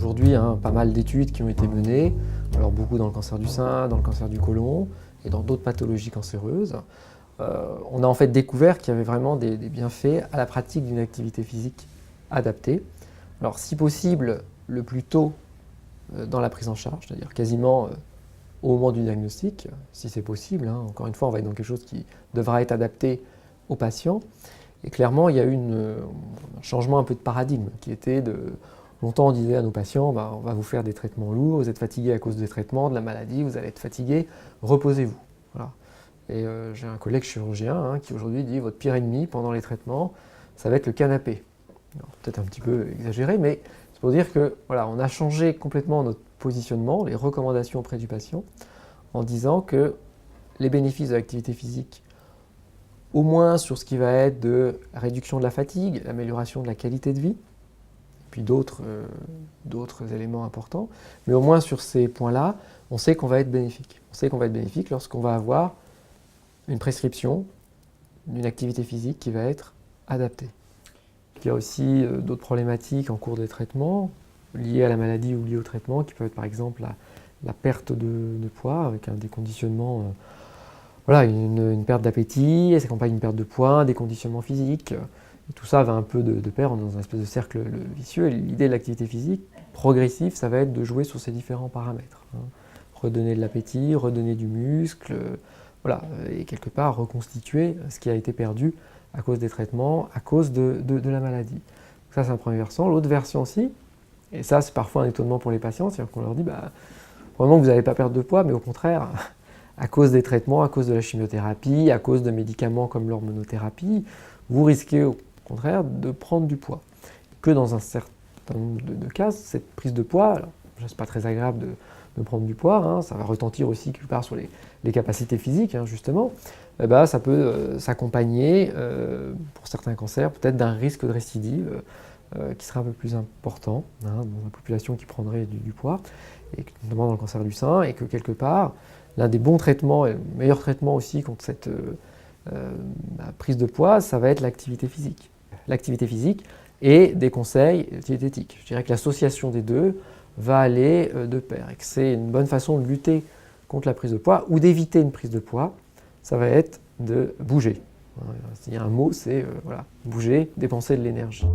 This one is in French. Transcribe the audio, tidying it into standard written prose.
aujourd'hui pas mal d'études qui ont été menées, alors beaucoup dans le cancer du sein, dans le cancer du côlon et dans d'autres pathologies cancéreuses. On a en fait découvert qu'il y avait vraiment des bienfaits à la pratique d'une activité physique adaptée. Alors si possible, le plus tôt dans la prise en charge, c'est-à-dire quasiment au moment du diagnostic, si c'est possible. Encore une fois, on va être dans quelque chose qui devra être adapté aux patients. Et clairement, il y a eu un changement un peu de paradigme qui était longtemps on disait à nos patients, on va vous faire des traitements lourds, vous êtes fatigué à cause des traitements, de la maladie, vous allez être fatigué, reposez-vous. Voilà. Et j'ai un collègue chirurgien qui aujourd'hui dit votre pire ennemi pendant les traitements, ça va être le canapé. Peut-être un petit peu exagéré, mais c'est pour dire que voilà, on a changé complètement notre positionnement, les recommandations auprès du patient, en disant que les bénéfices de l'activité physique, au moins sur ce qui va être de la réduction de la fatigue, l'amélioration de la qualité de vie, puis d'autres éléments importants, mais au moins sur ces points-là, on sait qu'on va être bénéfique. On sait qu'on va être bénéfique lorsqu'on va avoir une prescription d'une activité physique qui va être adaptée. Il y a aussi d'autres problématiques en cours de traitement, liées à la maladie ou liées au traitement, qui peuvent être par exemple la perte de poids avec un déconditionnement, une perte d'appétit, elle s'accompagne d'une perte de poids, un déconditionnement physique. Et tout ça va un peu de pair dans un espèce de cercle vicieux. Et l'idée de l'activité physique progressive, ça va être de jouer sur ces différents paramètres. Redonner de l'appétit, redonner du muscle, et quelque part reconstituer ce qui a été perdu à cause des traitements, à cause de la maladie. Donc ça, c'est un premier versant. L'autre version aussi, et ça, c'est parfois un étonnement pour les patients, c'est-à-dire qu'on leur dit, vraiment que vous n'allez pas perdre de poids, mais au contraire, à cause des traitements, à cause de la chimiothérapie, à cause de médicaments comme l'hormonothérapie, vous risquez au contraire de prendre du poids. Que dans un certain nombre de cas, cette prise de poids, alors, c'est pas très agréable de prendre du poids, ça va retentir aussi quelque part sur les capacités physiques, justement, ça peut s'accompagner, pour certains cancers, peut-être d'un risque de récidive qui sera un peu plus important dans la population qui prendrait du poids, et notamment dans le cancer du sein, et que quelque part, l'un des bons traitements, et le meilleur traitement aussi contre cette prise de poids, ça va être l'activité physique. L'activité physique et des conseils diététiques. Je dirais que l'association des deux va aller de pair, et que c'est une bonne façon de lutter contre la prise de poids ou d'éviter une prise de poids, ça va être de bouger. S'il y a un mot, c'est bouger, dépenser de l'énergie.